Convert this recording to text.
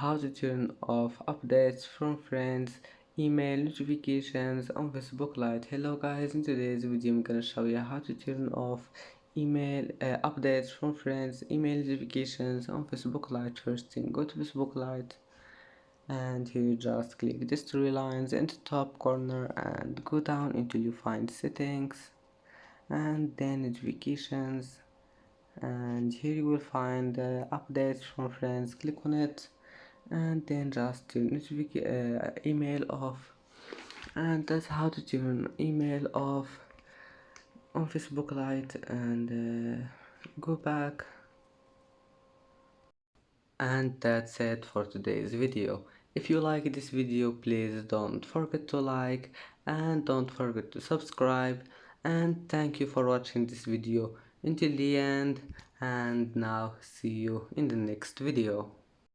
how to turn off updates from friends, email notifications on Facebook Lite. Hello guys, in today's video I'm gonna show you how to turn off email updates from friends, email notifications on Facebook Lite. First thing, go to Facebook Lite and here you just click these three lines in the top corner and go down until you find settings and then notifications, and here you will find updates from friends. Click on it and then just turn email off, and that's how to turn email off on Facebook Lite. And go back, and that's it for today's video. If you like this video, please don't forget to like and don't forget to subscribe, and thank you for watching this video until the end, and now see you in the next video.